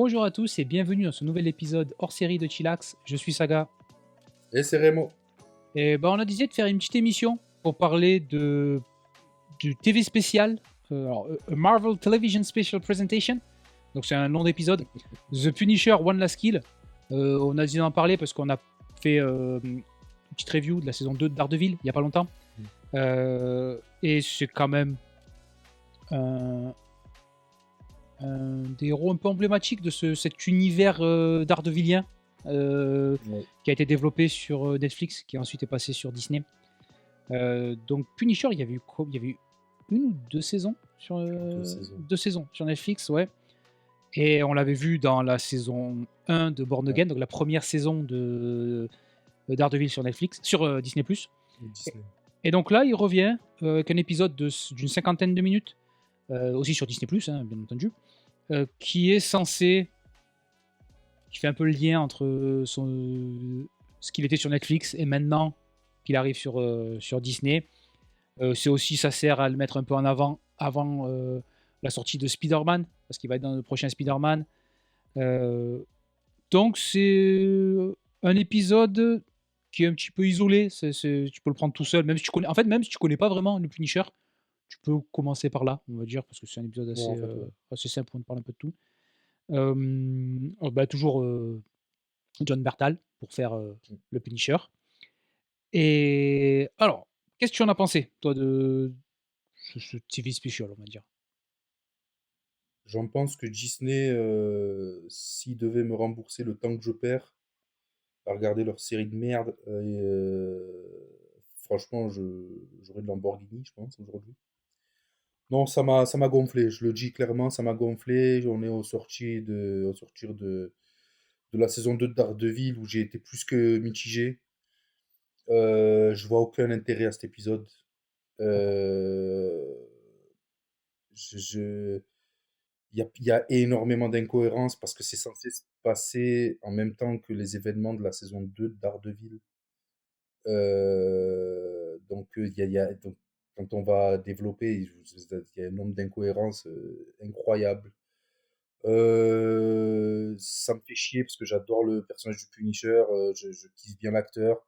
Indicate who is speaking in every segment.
Speaker 1: Bonjour à tous et bienvenue dans ce nouvel épisode hors série de Chillax. Je suis Saga.
Speaker 2: Et c'est Rémo.
Speaker 1: Et on a décidé de faire une petite émission pour parler du TV spécial, A Marvel Television Special Presentation. Donc c'est un long épisode. The Punisher One Last Kill. On a décidé d'en parler parce qu'on a fait une petite review de la saison 2 de Daredevil il n'y a pas longtemps. Et c'est quand même un des héros un peu emblématiques de cet univers daredevilien qui a été développé sur Netflix, qui ensuite est passé sur Disney. Donc Punisher, il y avait eu une ou deux saisons sur deux saisons sur Netflix, ouais. Et on l'avait vu dans la saison 1 de Born Again, donc la première saison de Daredevil sur Netflix, sur Disney+. Et donc là, il revient avec un épisode d'une cinquantaine de minutes, aussi sur Disney+, hein, bien entendu, qui est censé... qui fait un peu le lien entre ce qu'il était sur Netflix et maintenant qu'il arrive sur Disney. C'est aussi, ça sert à le mettre un peu en avant la sortie de Spider-Man, parce qu'il va être dans le prochain Spider-Man. Donc c'est un épisode qui est un petit peu isolé. Tu peux le prendre tout seul, même si tu connais. En fait, même si tu connais pas vraiment le Punisher, tu peux commencer par là, on va dire, parce que c'est un épisode assez simple pour parler un peu de tout. Toujours John Bertal pour faire le Punisher. Et alors, qu'est-ce que tu en as pensé, toi, de ce TV special, on va dire?
Speaker 2: J'en pense que Disney, s'ils devaient me rembourser le temps que je perds à regarder leur série de merde, franchement, j'aurais de Lamborghini, je pense, aujourd'hui. Non, ça m'a gonflé, je le dis clairement, ça m'a gonflé. On est au sortir de la saison 2 de Daredevil où j'ai été plus que mitigé. Je vois aucun intérêt à cet épisode. Euh, je, il y a énormément d'incohérences parce que c'est censé se passer en même temps que les événements de la saison 2 de Daredevil. Donc, quand on va développer, il y a un nombre d'incohérences incroyables. Ça me fait chier parce que j'adore le personnage du Punisher, je kiffe bien l'acteur.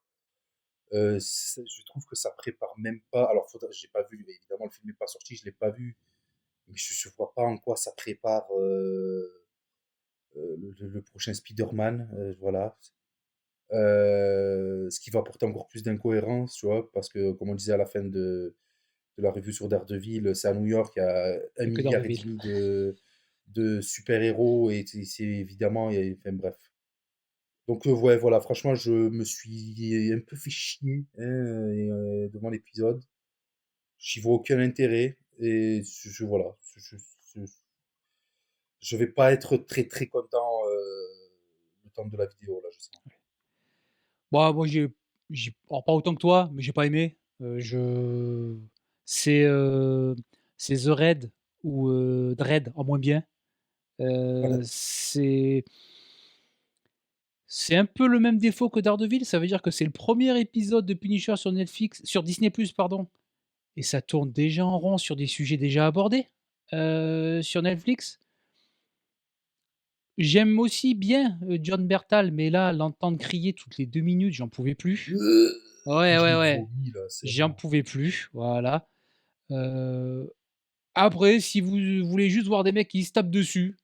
Speaker 2: Je trouve que ça prépare même pas. Alors, j'ai pas vu, évidemment, le film n'est pas sorti, je l'ai pas vu, mais je vois pas en quoi ça prépare le prochain Spider-Man, voilà. Ce qui va apporter encore plus d'incohérence, tu vois, parce que, comme on disait à la fin de la revue sur Daredevil, c'est à New York, il y a un
Speaker 1: Que
Speaker 2: milliard et
Speaker 1: Daredevil.
Speaker 2: demi de super-héros, et c'est évidemment, enfin, bref. Donc, ouais, voilà, franchement, je me suis un peu fait chier hein, devant l'épisode. J'y vois aucun intérêt, et voilà, je, je vais pas être très très content le temps de la vidéo, là, je sens.
Speaker 1: Bon, moi, alors, pas autant que toi, mais j'ai pas aimé. C'est euh, c'est The Red ou Dread en moins bien.
Speaker 2: Voilà.
Speaker 1: C'est un peu le même défaut que Daredevil. Ça veut dire que c'est le premier épisode de Punisher sur Netflix, sur Disney+, pardon. Et ça tourne déjà en rond sur des sujets déjà abordés sur Netflix. J'aime aussi bien John Bertal, mais là, l'entendre crier toutes les 2 minutes, j'en pouvais plus. Ouais,
Speaker 2: Je
Speaker 1: ouais,
Speaker 2: l'ai
Speaker 1: ouais.
Speaker 2: vomi, là, c'est
Speaker 1: J'en
Speaker 2: bon.
Speaker 1: pouvais plus, voilà. Après, si vous voulez juste voir des mecs qui se tapent dessus,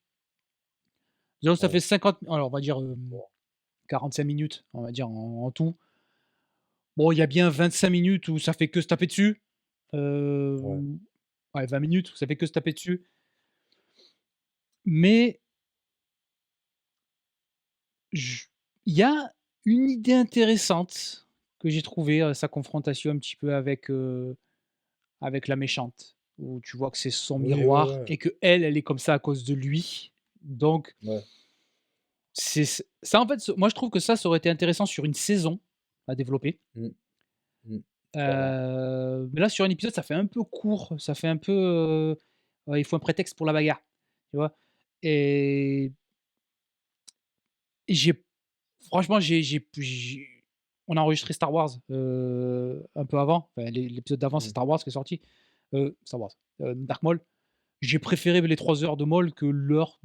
Speaker 1: disons ça
Speaker 2: Ouais.
Speaker 1: fait 50, alors on va dire
Speaker 2: Bon.
Speaker 1: 45 minutes, on va dire en tout. Bon, il y a bien 25 minutes où ça fait que se taper dessus.
Speaker 2: Ouais.
Speaker 1: Ouais, 20 minutes où ça fait que se taper dessus. Mais j il y a une idée intéressante que j'ai trouvée, sa confrontation un petit peu avec la méchante, où tu vois que c'est son
Speaker 2: Oui, ouais,
Speaker 1: miroir
Speaker 2: ouais.
Speaker 1: et qu'elle est comme ça à cause de lui. Donc
Speaker 2: Ouais.
Speaker 1: ça, en fait, moi je trouve que ça aurait été intéressant sur une saison à développer.
Speaker 2: Mm, mm, clairement.
Speaker 1: Mais là, sur un épisode, ça fait un peu court, ça fait un peu, ouais, il faut un prétexte pour la bagarre, tu vois? Et j'ai franchement, on a enregistré Star Wars, un peu avant, enfin l'épisode d'avant, c'est
Speaker 2: Mm,
Speaker 1: Star Wars qui est sorti, Star Wars, Dark Maul. j'ai préféré les 3 heures de Maul que l'heure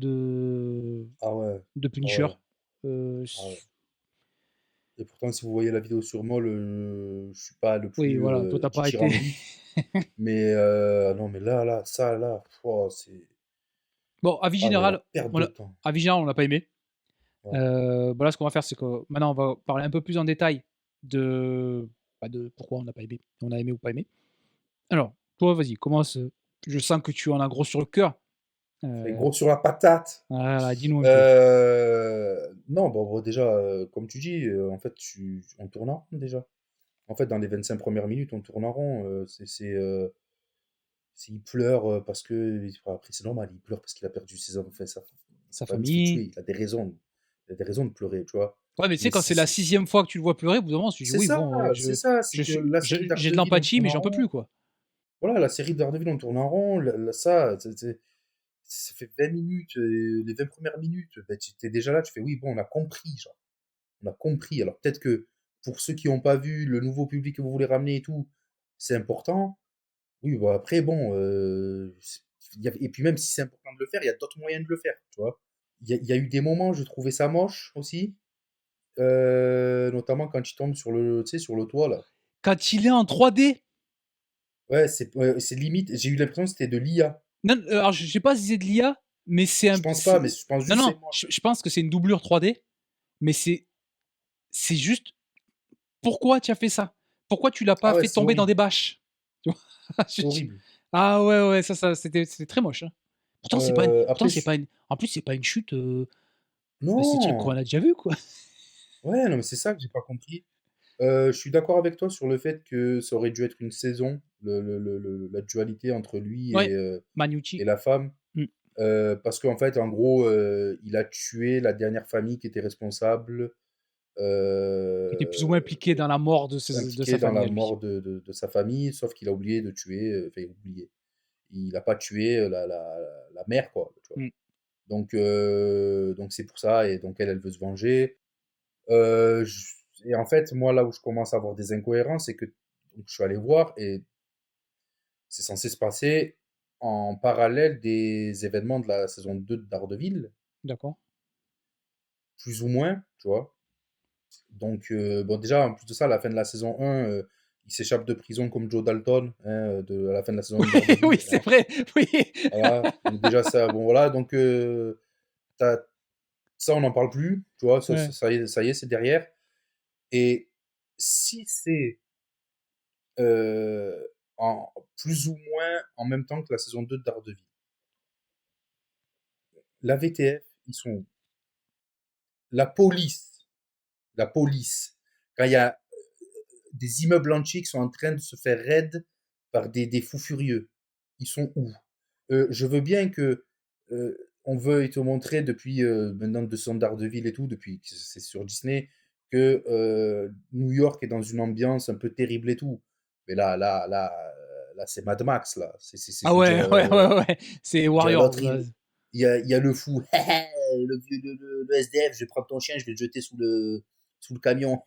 Speaker 2: Ah ouais,
Speaker 1: de
Speaker 2: ah
Speaker 1: Punisher.
Speaker 2: ouais, ah ouais.
Speaker 1: S
Speaker 2: Et pourtant, si vous voyez la vidéo sur Mol, je suis pas le
Speaker 1: Oui,
Speaker 2: plus
Speaker 1: voilà, toi, tu as pas été
Speaker 2: dithyrambique, mais non, mais là, ça, là, pouah, c'est
Speaker 1: bon, avis
Speaker 2: ah mais la
Speaker 1: général,
Speaker 2: perte
Speaker 1: on
Speaker 2: de
Speaker 1: a
Speaker 2: temps.
Speaker 1: avis général, on n'a pas aimé.
Speaker 2: Ouais.
Speaker 1: Bah, là, ce qu'on va faire, c'est que maintenant, on va parler un peu plus en détail de, bah, de pourquoi on n'a pas aimé, on a aimé ou pas aimé. Alors, toi, vas-y, commence, je sens que tu en as gros sur le cœur.
Speaker 2: Et
Speaker 1: Heu,
Speaker 2: gros sur la patate.
Speaker 1: voilà, dis-nous un peu.
Speaker 2: Non, bon, déjà, comme tu dis, en fait, tu on tourne en rond déjà. En fait, dans les 25 premières minutes, on tourne en rond, il pleure, parce que après c'est normal, il pleure parce qu'il a perdu ses enfants, enfin sa
Speaker 1: Sa
Speaker 2: famille se fait
Speaker 1: famille.
Speaker 2: tuer. Il a des raisons de pleurer, tu vois?
Speaker 1: Ouais, mais tu sais,
Speaker 2: Mais
Speaker 1: quand c'est la 6e fois que tu le vois pleurer, au bout d'un moment, tu te dis:
Speaker 2: c'est
Speaker 1: «Oui,
Speaker 2: ça,
Speaker 1: bon,
Speaker 2: c'est ça, c'est que la série
Speaker 1: j'ai de
Speaker 2: Daredevil, on
Speaker 1: l'empathie,
Speaker 2: tourne
Speaker 1: mais
Speaker 2: en
Speaker 1: j'en peux
Speaker 2: rond.
Speaker 1: plus, quoi».
Speaker 2: Voilà, la série Daredevil, on tourne en rond, ça, ça fait 20 minutes, les 20 premières minutes, bah, tu es déjà là, tu fais: «Oui, bon, on a compris, genre, on a compris». Alors peut-être que pour ceux qui ont pas vu, le nouveau public que vous voulez ramener et tout, c'est important. Oui, bah, après bon, et puis même si c'est important de le faire, il y a d'autres moyens de le faire, tu vois? Il y a eu des moments, je trouvais ça moche aussi, notamment quand il tombe sur le tu sais, sur le toit là.
Speaker 1: Quand il est en 3D,
Speaker 2: Ouais, c'est limite, j'ai eu l'impression que c'était de l'IA.
Speaker 1: non, alors je sais pas si c'est de l'IA, mais c'est
Speaker 2: Je
Speaker 1: un
Speaker 2: pense pas,
Speaker 1: c'est
Speaker 2: mais je pense
Speaker 1: non,
Speaker 2: juste que
Speaker 1: non,
Speaker 2: c'est moche.
Speaker 1: je pense que c'est une doublure 3D, mais c'est juste pourquoi tu as fait ça? Pourquoi tu l'as
Speaker 2: Ah
Speaker 1: pas
Speaker 2: ouais,
Speaker 1: fait
Speaker 2: c'est
Speaker 1: tomber dans des
Speaker 2: horrible,
Speaker 1: bâches? Tu vois? Je
Speaker 2: c'est
Speaker 1: dis
Speaker 2: horrible.
Speaker 1: ah ouais, ouais, ça c'était très moche, hein.
Speaker 2: Après
Speaker 1: Pourtant c'est
Speaker 2: je
Speaker 1: pas une en plus c'est pas une chute, de ces trucs qu'on
Speaker 2: non!
Speaker 1: a déjà vus, quoi.
Speaker 2: Ouais, non, mais c'est ça que j'ai pas compris. Je suis d'accord avec toi sur le fait que ça aurait dû être une saison, la dualité entre lui
Speaker 1: Ouais,
Speaker 2: et
Speaker 1: Manucci.
Speaker 2: la femme.
Speaker 1: Mmh.
Speaker 2: Parce qu'en fait, en gros, il a tué la dernière famille qui était responsable,
Speaker 1: Qui était plus ou moins impliqué dans la mort de sa
Speaker 2: impliquée dans
Speaker 1: famille
Speaker 2: la
Speaker 1: à lui.
Speaker 2: mort de sa famille, sauf qu'il a oublié de tuer, enfin oublié. Il a pas tué, la mère quoi, tu vois?
Speaker 1: Mmh.
Speaker 2: Donc c'est pour ça et donc elle veut se venger. J Et en fait, moi, là où je commence à avoir des incohérences, c'est que donc je suis allé voir et c'est censé se passer en parallèle des événements de la saison 2 de Daredevil,
Speaker 1: D'accord.
Speaker 2: plus ou moins, tu vois? Donc bon, déjà, en plus de ça, à la fin de la saison 1, il s'échappe de prison comme Joe Dalton, hein, à la fin de la saison
Speaker 1: Oui,
Speaker 2: 1 de
Speaker 1: oui,
Speaker 2: Daredevil,
Speaker 1: c'est
Speaker 2: hein,
Speaker 1: vrai, oui.
Speaker 2: voilà. Donc déjà ça, bon voilà, donc tu ça, on n'en parle plus, tu vois?
Speaker 1: Ouais.
Speaker 2: Ça y est, c'est derrière et si c'est Heu, en plus ou moins en même temps que la saison 2 de Daredevil. La VTF, ils sont où? La police, la police, quand il y a des immeubles entiers qui sont en train de se faire raid par des fous furieux, ils sont où? Je veux bien que, on veuille te montrer depuis, maintenant 200 Daredevil et tout, depuis que c'est sur Disney, que, New York est dans une ambiance un peu terrible et tout. Mais là, c'est Mad Max là.
Speaker 1: Ah
Speaker 2: Je veux dire,
Speaker 1: ouais, ouais, ouais, ouais, c'est
Speaker 2: je veux dire
Speaker 1: Warriors,
Speaker 2: l'autre
Speaker 1: là.
Speaker 2: il y a le fou, le vieux le SDF, je vais prendre ton chien, je vais le jeter sous le camion,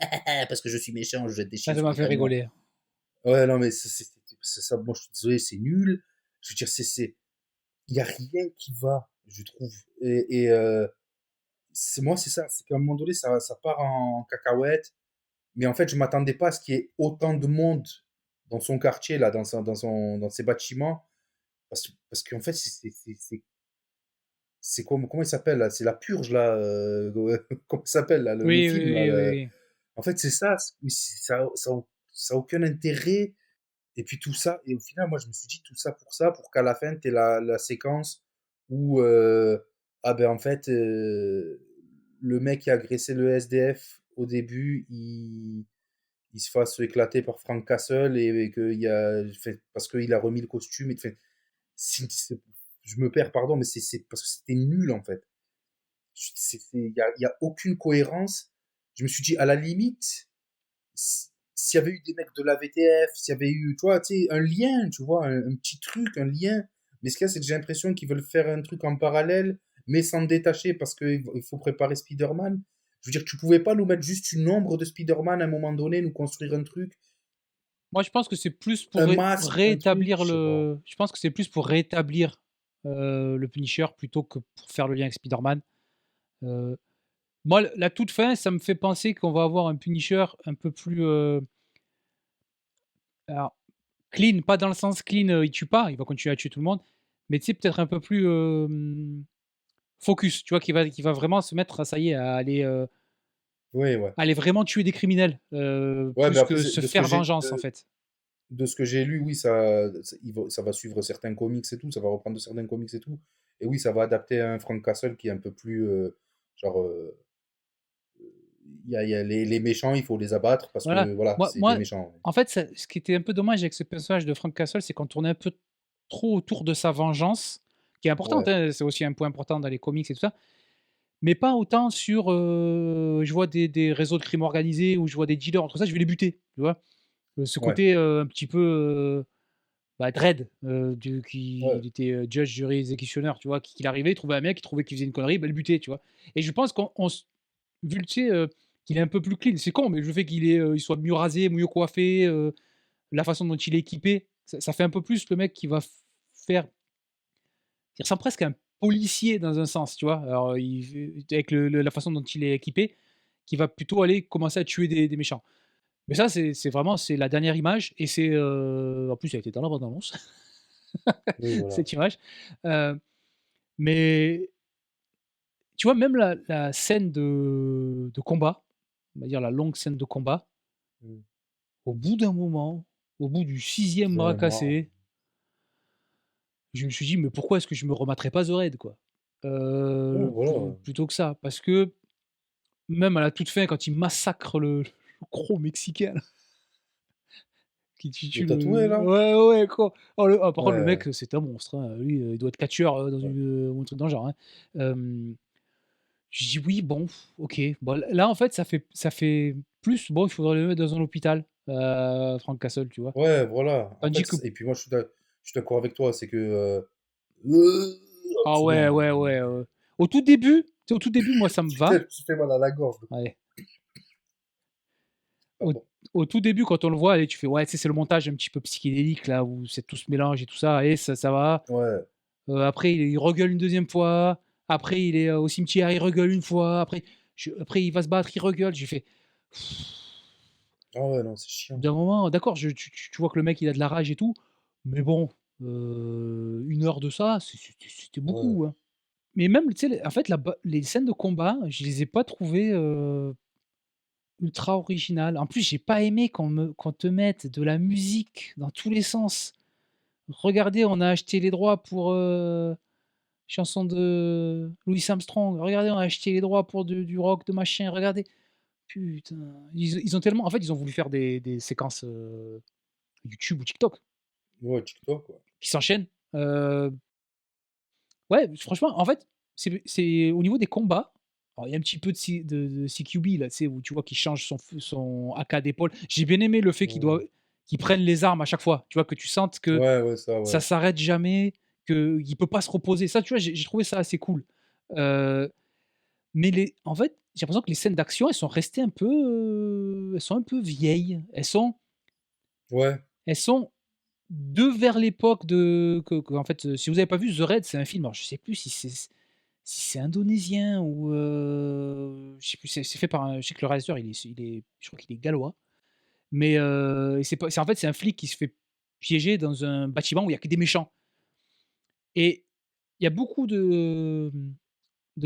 Speaker 2: parce que je suis méchant, je jette des
Speaker 1: Ça
Speaker 2: chiens
Speaker 1: ça
Speaker 2: sous
Speaker 1: m'a
Speaker 2: les
Speaker 1: fait
Speaker 2: camions.
Speaker 1: rigoler.
Speaker 2: Ouais, non, mais c'est ça, moi, je suis désolé, c'est nul. Je veux dire, il y a rien qui va, je trouve. C'est ça, c'est qu'à un moment donné, ça part en cacahuète. Mais en fait, je m'attendais pas à ce qu'il y ait autant de monde dans son quartier, là, dans ses bâtiments. Parce qu'en fait, c'est comment il s'appelle, là? C'est La Purge, là, comment il s'appelle, là, le
Speaker 1: Oui, oui,
Speaker 2: film, là,
Speaker 1: oui, oui, oui.
Speaker 2: en fait, c'est ça, mais ça a aucun intérêt. Et puis tout ça, et au final, moi, je me suis dit tout ça, pour qu'à la fin, tu aies la séquence où, ah ben, en fait, le mec qui a agressé le SDF au début, il se fasse éclater par Frank Castle et qu'il y a, fait, parce qu'il a remis le costume. Et fait, je me perds, pardon, mais c'est parce que c'était nul, en fait. Il y a aucune cohérence. Je me suis dit, à la limite, s'il y avait eu des mecs de la VTF, s'il y avait eu, tu vois, un lien, tu vois, un petit truc, un lien. Mais ce qu'il y a, c'est que j'ai l'impression qu'ils veulent faire un truc en parallèle, mais sans détacher, parce qu'il faut préparer Spider-Man. Je veux dire, tu pouvais pas nous mettre juste une ombre de Spider-Man à un moment donné, nous construire un truc,
Speaker 1: Moi, je pense que c'est plus
Speaker 2: un
Speaker 1: pour
Speaker 2: masque, un truc,
Speaker 1: rétablir
Speaker 2: je sais pas.
Speaker 1: le je pense que c'est plus pour rétablir, le Punisher, plutôt que pour faire le lien avec Spider-Man. Heu, Moi, la toute fin, ça me fait penser qu'on va avoir un Punisher un peu plus, alors clean, pas dans le sens clean, il tue pas, il va continuer à tuer tout le monde, mais tu sais, peut-être un peu plus, focus, tu vois? Qui va vraiment se mettre, ça y est,
Speaker 2: Oui, ouais.
Speaker 1: à aller vraiment tuer des criminels,
Speaker 2: Ouais, mais
Speaker 1: plus
Speaker 2: après,
Speaker 1: que se
Speaker 2: de ce que
Speaker 1: faire
Speaker 2: j'ai
Speaker 1: vengeance, en fait.
Speaker 2: de ce que j'ai lu, oui, ça va suivre certains comics et tout, ça va reprendre de certains comics et tout. Et oui, ça va adapter un Frank Castle qui est un peu plus, genre, il y a les méchants, il faut les abattre parce
Speaker 1: Voilà.
Speaker 2: que voilà, c'est des
Speaker 1: Moi,
Speaker 2: méchants.
Speaker 1: en fait, ce qui était un peu dommage avec ce personnage de Frank Castle, c'est qu'on tournait un peu trop autour de sa vengeance, qui est importante,
Speaker 2: Ouais,
Speaker 1: hein, c'est aussi un point important dans les comics et tout ça, mais pas autant sur, je vois des réseaux de crime organisé ou je vois des dealers entre ça, je vais les buter, tu vois? Ce
Speaker 2: ouais,
Speaker 1: côté, un petit peu, bah, Dredd, il
Speaker 2: ouais,
Speaker 1: était, judge, jury, exécutionneur, tu vois? Qu'il arrivait, il trouvait un mec, il trouvait qu'il faisait une connerie, bah, le buter, tu vois? Et je pense qu'on s vu le tu sais, qu'il est un peu plus clean, c'est con, mais le fait il soit mieux rasé, mieux coiffé, la façon dont il est équipé, ça fait un peu plus le mec qui va faire il ressemble presque à un policier dans un sens, tu vois? Alors, avec la façon dont il est équipé, qui va plutôt aller commencer à tuer des méchants. Mais ça, c'est vraiment c'est la dernière image et c'est, en plus, elle était dans la bande annonce,
Speaker 2: oui, voilà.
Speaker 1: cette image. Heu, mais tu vois, même la scène de combat, on va dire la longue scène de combat,
Speaker 2: Mmh.
Speaker 1: au bout d'un moment, au bout du sixième bras
Speaker 2: C'est marrant.
Speaker 1: cassé, je me suis dit: «Mais pourquoi est-ce que je me remettrais pas The Raid, quoi?»
Speaker 2: Ouais, voilà.
Speaker 1: Plutôt que ça, parce que même à la toute fin, quand il massacre le gros mexicain là, qui tue
Speaker 2: Le tatoué,
Speaker 1: le
Speaker 2: là?
Speaker 1: ouais, ouais, quoi. Par contre le mec,
Speaker 2: Ouais,
Speaker 1: c'est un monstre, hein. Lui, il doit être catcheur, dans
Speaker 2: ouais.
Speaker 1: une, ou un truc dans le genre, hein. Je dis: «Oui, bon, OK». Bon, là, en fait, ça fait plus, bon, il faudrait le mettre dans un hôpital, Frank Castle, tu vois?
Speaker 2: Ouais, voilà. En
Speaker 1: Tandis
Speaker 2: fait,
Speaker 1: que
Speaker 2: et puis moi, je suis d'accord avec toi, c'est que,
Speaker 1: ah
Speaker 2: c'est
Speaker 1: ouais,
Speaker 2: bon,
Speaker 1: ouais, ouais, au tout début, tu sais, au tout début, moi, ça me
Speaker 2: putain, je
Speaker 1: va.
Speaker 2: me suis fait mal à la gorge.
Speaker 1: Ouais. Au
Speaker 2: Pardon.
Speaker 1: au tout début, quand on le voit, allez, tu fais: «Ouais, tu sais, c'est le montage un petit peu psychédélique, là, où c'est tout se mélange et tout ça et ça va».
Speaker 2: Ouais.
Speaker 1: Après, il regueule une deuxième fois. Après, il est, au cimetière, il regueule une fois. Après, il va se battre, il regueule. J'ai fait
Speaker 2: Ah ouais, non, c'est chiant.
Speaker 1: d'un moment, d'accord, tu vois que le mec, il a de la rage et tout, mais bon, 1 heure de ça, c'était
Speaker 2: Ouais.
Speaker 1: beaucoup, hein. Mais même, tu sais, en fait, les scènes de combat, je les ai pas trouvées, ultra originales. En plus, j'ai pas aimé qu'on te mette de la musique dans tous les sens. Regardez, on a acheté les droits pour, chanson de Louis Armstrong. Regardez, on a acheté les droits pour du rock, de machin. Regardez. Putain, ils ont tellement en fait, ils ont voulu faire des séquences, YouTube ou TikTok
Speaker 2: Ouais, TikTok, ouais.
Speaker 1: qui s'enchaînent. Heu, ouais, franchement, en fait, c'est au niveau des combats, alors il y a un petit peu de CQB là, tu sais, où tu vois qu'il change son AK d'épaule. J'ai bien aimé le fait
Speaker 2: Mmh.
Speaker 1: qu'il prenne les armes à chaque fois, tu vois? Que tu sentes que
Speaker 2: Ouais, ouais, ça,
Speaker 1: ça
Speaker 2: ouais.
Speaker 1: s'arrête jamais, qu'il peut pas se reposer. Ça, tu vois, j'ai trouvé ça assez cool. Heu Mais en fait, j'ai l'impression que les scènes d'action, elles sont restées un peu, elles sont un peu vieilles.
Speaker 2: Ouais,
Speaker 1: Elles sont de vers l'époque en fait, si vous avez pas vu The Raid, c'est un film, alors je sais plus si c'est indonésien ou, je sais plus, c'est fait par un je sais que le réalisateur je crois qu'il est gallois, mais, et c'est en fait, c'est un flic qui se fait piéger dans un bâtiment où il y a que des méchants et il y a beaucoup de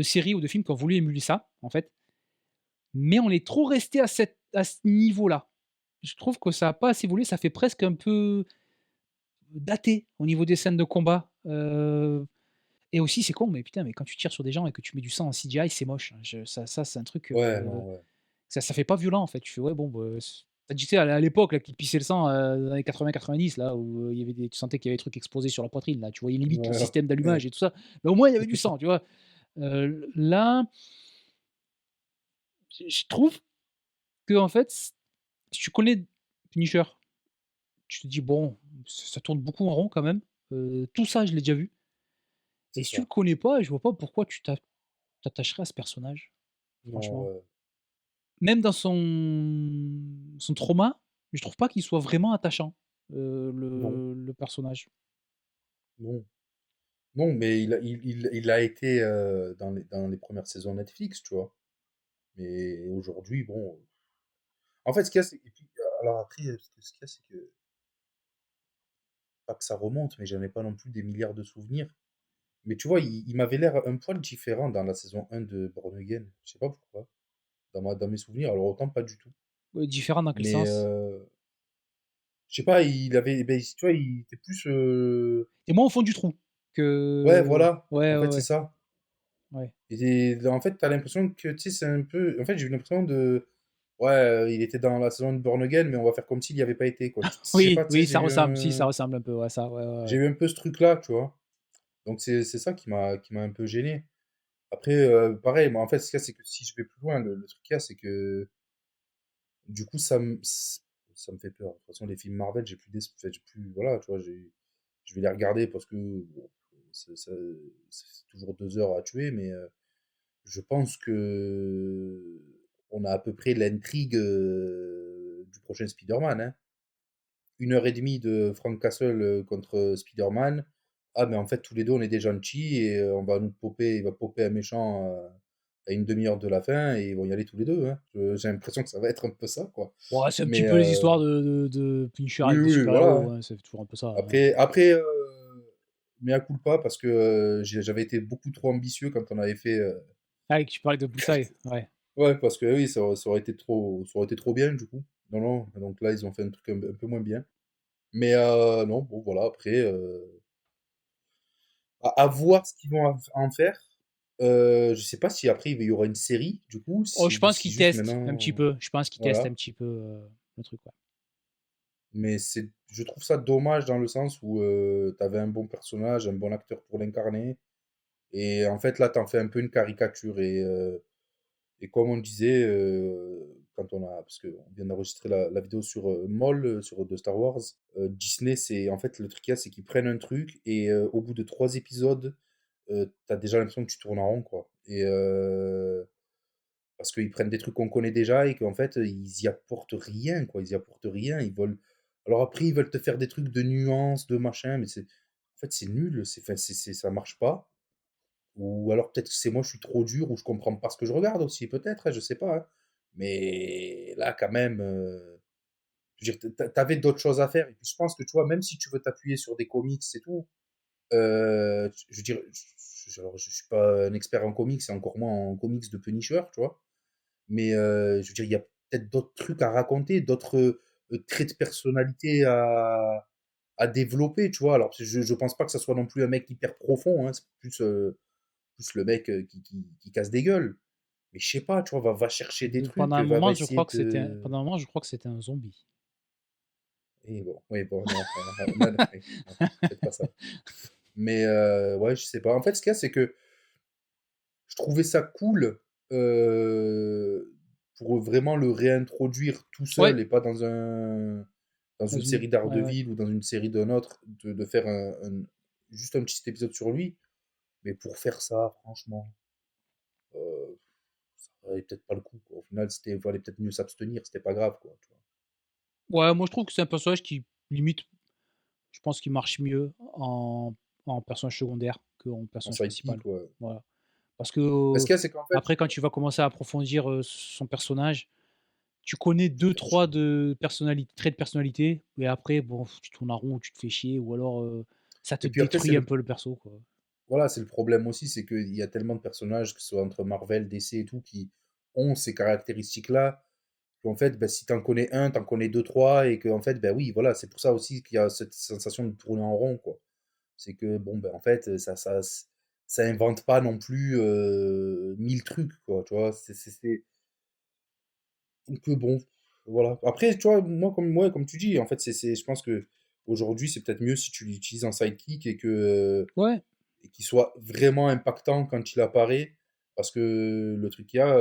Speaker 1: séries ou de films qui ont voulu émuler ça, en fait. Mais on est trop resté à ce niveau-là. Je trouve que ça a pas assez évolué, ça fait presque un peu daté au niveau des scènes de combat, et aussi c'est con, mais putain, mais quand tu tires sur des gens et que tu mets du sang en CGI, c'est moche, hein. Ça c'est un truc,
Speaker 2: ouais, non, ouais.
Speaker 1: ça fait pas violent en fait. Tu fais: «Ouais, bon, bah, tu sais à l'époque là, qui pissaient le sang, dans les années 80-90 là, où, il y avait tu sentais qu'il y avait des trucs explosés sur la poitrine là, tu voyais limite le
Speaker 2: Voilà.
Speaker 1: système d'allumage et tout ça, mais au moins il y avait du sang, tu vois? Là, je trouve qu'en fait, si tu connais Punisher, tu te dis: «Bon, ça tourne beaucoup en rond quand même, tout ça je l'ai déjà vu» et
Speaker 2: C'est
Speaker 1: si tu
Speaker 2: ça.
Speaker 1: le connais pas, je vois pas pourquoi tu t'attacherais à ce personnage,
Speaker 2: Non,
Speaker 1: franchement.
Speaker 2: ouais.
Speaker 1: Même dans son trauma, je trouve pas qu'il soit vraiment attachant,
Speaker 2: Non,
Speaker 1: le personnage.
Speaker 2: non. Non, mais il a été dans les premières saisons Netflix, tu vois. Mais aujourd'hui, bon. En fait, ce qu'il y a, c'est. Et puis, alors après, ce qu'il y a, c'est que. Pas que ça remonte, mais j'en ai pas non plus des milliards de souvenirs. Mais tu vois, il m'avait l'air un poil différent dans la saison 1 de Born Again. Je sais pas pourquoi. Dans mes souvenirs, alors autant pas du tout.
Speaker 1: Différent dans quel
Speaker 2: Mais
Speaker 1: sens?
Speaker 2: je sais pas, il avait. Ben, tu vois, il était plus.
Speaker 1: Et moins au fond du trou
Speaker 2: Ouais,
Speaker 1: que.
Speaker 2: voilà.
Speaker 1: Ouais,
Speaker 2: En
Speaker 1: ouais,
Speaker 2: fait, c'est
Speaker 1: ouais.
Speaker 2: ça.
Speaker 1: Ouais.
Speaker 2: Et en fait, t'as l'impression que, tu sais, c'est un peu. En fait, j'ai eu l'impression de. Ouais, il était dans la saison de Born Again, mais on va faire comme s'il n'y avait pas été, quoi. Je sais
Speaker 1: Oui,
Speaker 2: pas, tu sais,
Speaker 1: oui, ça ressemble. Si, ça ressemble un peu. Ouais, ça, ouais, ouais,
Speaker 2: j'ai
Speaker 1: ouais.
Speaker 2: eu un peu ce truc-là, tu vois. Donc, c'est ça qui m'a un peu gêné. Après, pareil, moi, en fait, ce qu'il y a, c'est que si je vais plus loin, le truc qu'il y a, c'est que du coup, ça me fait peur. De toute façon, les films Marvel, j'ai plus, voilà, tu vois, je vais les regarder parce que bon, c'est toujours 2 heures à tuer, mais je pense que on a à peu près l'intrigue du prochain Spider-Man, hein. 1 heure et demie de Frank Castle contre Spider-Man. Ah, mais en fait, tous les deux, on est des gentils et il va popper un méchant à une demi-heure de la fin et ils vont y aller tous les deux, hein. J'ai l'impression que ça va être un peu ça, quoi.
Speaker 1: Ouais, c'est un petit
Speaker 2: Mais
Speaker 1: peu les histoires de Punisher
Speaker 2: oui,
Speaker 1: avec des
Speaker 2: oui, voilà,
Speaker 1: super-héros.
Speaker 2: hein.
Speaker 1: Ouais, c'est toujours un peu ça. Ouais.
Speaker 2: Après, mea culpa parce que j'avais été beaucoup trop ambitieux quand on avait fait.
Speaker 1: Ah, et que tu parlais de Bullseye. Ouais.
Speaker 2: Ouais, parce que oui, ça aurait été trop bien du coup. Non, non. Donc là, ils ont fait un truc un peu moins bien. Mais non, bon, voilà. Après. À voir ce qu'ils vont en faire. Je sais pas si après il y aura une série, du coup,
Speaker 1: Oh, je
Speaker 2: si,
Speaker 1: pense
Speaker 2: si
Speaker 1: qu'ils
Speaker 2: juste
Speaker 1: testent un petit
Speaker 2: maintenant.
Speaker 1: peu. Je pense qu'ils testent un
Speaker 2: Voilà.
Speaker 1: petit peu le truc. Ouais.
Speaker 2: Mais je trouve ça dommage dans le sens où t'avais un bon personnage, un bon acteur pour l'incarner. Et en fait, là, t'en fais un peu une caricature. Et comme on disait, quand on a. Parce qu'on vient d'enregistrer la vidéo sur Maul, sur de Star Wars. Disney, c'est. En fait, le truc qu'il y a, c'est qu'ils prennent un truc et au bout de 3 épisodes, tu déjà l'impression que tu tournes en rond, quoi. Parce qu'ils prennent des trucs qu'on connaît déjà et qu'en fait, ils y apportent rien, quoi. Ils y apportent rien. Ils veulent. Alors après, ils veulent te faire des trucs de nuances, de machin, mais en fait, c'est nul. Enfin, ça marche pas. Ou alors peut-être que c'est moi, je suis trop dur, ou je comprends pas ce que je regarde aussi, peut-être, hein, je sais pas, hein. Mais là, quand même, je veux dire, t'avais d'autres choses à faire. Et puis je pense que, tu vois, même si tu veux t'appuyer sur des comics et tout, je veux dire, alors, je suis pas un expert en comics et encore moins en comics de Punisher, tu vois. Mais je veux dire, il y a peut-être d'autres trucs à raconter, d'autres traits de personnalité à développer, tu vois. Alors, je pense pas que ça soit non plus un mec hyper profond, hein, c'est plus le mec qui casse des gueules. Mais je sais pas, tu vois, va chercher des
Speaker 1: Pendant
Speaker 2: trucs,
Speaker 1: un
Speaker 2: va
Speaker 1: moment, je
Speaker 2: essayer
Speaker 1: crois que c'était
Speaker 2: de.
Speaker 1: pendant un moment, je crois que c'était un zombie.
Speaker 2: Et bon, oui, bon, non, non, oui, non, peut-être pas ça. Mais ouais, je sais pas. En fait, ce qu'il y a, c'est que je trouvais ça cool pour vraiment le réintroduire tout
Speaker 1: Ouais,
Speaker 2: seul et pas dans
Speaker 1: dans
Speaker 2: une
Speaker 1: une
Speaker 2: série
Speaker 1: ouais, ouais.
Speaker 2: d'Ardeville ou dans une série d'un autre, de faire juste un petit épisode sur lui. Mais pour faire ça, franchement, euh, ça valait peut-être pas le coup, quoi. Au final, fallait peut-être mieux s'abstenir, c'était pas grave, quoi, tu vois.
Speaker 1: Ouais, moi je trouve que c'est un personnage qui limite, je pense qu'il marche mieux en personnage secondaire qu'en
Speaker 2: En
Speaker 1: personnage principal.
Speaker 2: sidekick, ouais.
Speaker 1: Voilà. Parce que,
Speaker 2: Parce qu'il y a, c'est qu'en fait,
Speaker 1: après quand tu vas commencer à approfondir, son personnage, tu connais
Speaker 2: c'est
Speaker 1: deux
Speaker 2: peut-être
Speaker 1: trois
Speaker 2: chiant.
Speaker 1: de personnalité traits de personnalité et après bon, tu tournes en rond ou tu te fais chier ou alors, ça te
Speaker 2: Et puis après,
Speaker 1: détruit un peu le perso, quoi.
Speaker 2: voilà, c'est le problème aussi, c'est qu'il y a tellement de personnages, que ce soit entre Marvel, DC et tout, qui ont ces caractéristiques-là, qu'en fait, bah, si t'en connais un, t'en connais deux, trois, et qu'en fait, ben oui, voilà, c'est pour ça aussi qu'il y a cette sensation de tourner en rond, quoi. C'est que, bon, ben en fait, ça invente pas non plus 1000 trucs, quoi, tu vois. Donc, bon, voilà. Après, tu vois, moi, comme tu dis, en fait, je pense que aujourd'hui, c'est peut-être mieux si tu l'utilises en sidekick
Speaker 1: Ouais,
Speaker 2: et qu'il soit vraiment impactant quand il apparaît. Parce que le truc qu'il y a,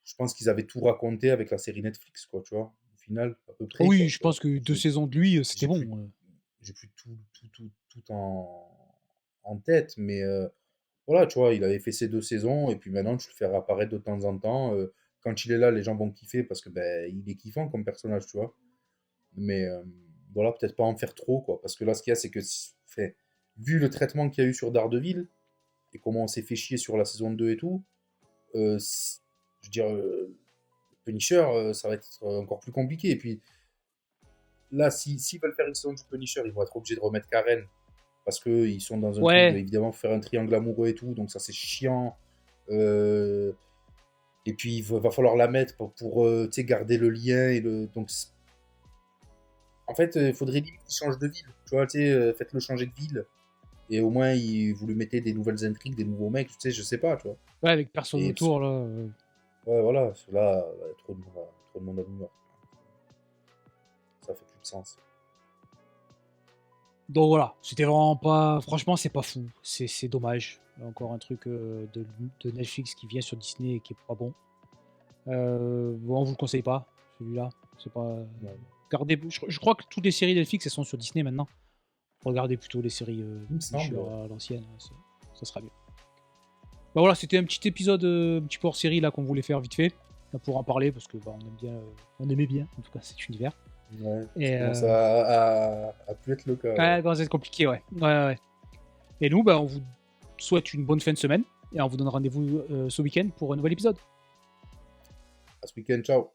Speaker 2: je pense qu'ils avaient tout raconté avec la série Netflix, quoi, tu vois, au final, à peu près,
Speaker 1: oui,
Speaker 2: quoi,
Speaker 1: je
Speaker 2: tu vois.
Speaker 1: pense que 2 saisons de lui, c'était
Speaker 2: J'ai plus,
Speaker 1: bon,
Speaker 2: j'ai plus tout en tête, mais voilà, tu vois, il avait fait ces 2 saisons, et puis maintenant, tu le fais réapparaître de temps en temps. Quand il est là, les gens vont kiffer parce que ben, il est kiffant comme personnage, tu vois. Mais voilà, peut-être pas en faire trop, quoi. Parce que là, ce qu'il y a, c'est que fait, vu le traitement qu'il y a eu sur Daredevil, et comment on s'est fait chier sur la saison 2 et tout, je veux dire, Punisher, ça va être encore plus compliqué. Et puis là, s'ils veulent faire une saison du Punisher, ils vont être obligés de remettre Karen, parce qu'ils sont dans un truc de,
Speaker 1: Ouais,
Speaker 2: évidemment, faire un triangle amoureux et tout, donc ça c'est chiant. Euh, et puis il va falloir la mettre pour tu sais, garder le lien. Donc, en fait, il faudrait limite qu'il change de ville. Tu vois, tu sais, faites-le changer de ville. Et au moins, vous lui mettez des nouvelles intrigues, des nouveaux mecs, tu sais, je sais pas, tu vois.
Speaker 1: ouais, avec personne
Speaker 2: Et
Speaker 1: autour, là.
Speaker 2: ouais, voilà, parce que là, trop de monde à New York. Ça fait plus de sens.
Speaker 1: Donc voilà, c'était vraiment pas. Franchement, c'est pas fou. C'est dommage. Encore un truc de Netflix qui vient sur Disney et qui est pas bon. Bon, on vous le conseille pas, celui-là. C'est pas.
Speaker 2: Ouais.
Speaker 1: Gardez. Je crois que toutes les séries Netflix elles sont sur Disney maintenant. Regardez plutôt les séries
Speaker 2: Il me semble,
Speaker 1: Punisher
Speaker 2: ouais.
Speaker 1: à l'ancienne. Ça sera mieux. Bah voilà, c'était un petit épisode, un petit peu hors série là qu'on voulait faire vite fait. Là, pour en parler parce que bah, on aime bien, on aimait bien en tout cas cet univers.
Speaker 2: Ouais, ça
Speaker 1: Et
Speaker 2: commence à plus être le cas. Ouais.
Speaker 1: ouais, quand c'est compliqué, ouais. Ouais. Et nous, bah, on vous souhaite une bonne fin de semaine et on vous donne rendez-vous ce week-end pour un nouvel épisode.
Speaker 2: À ce week-end, ciao.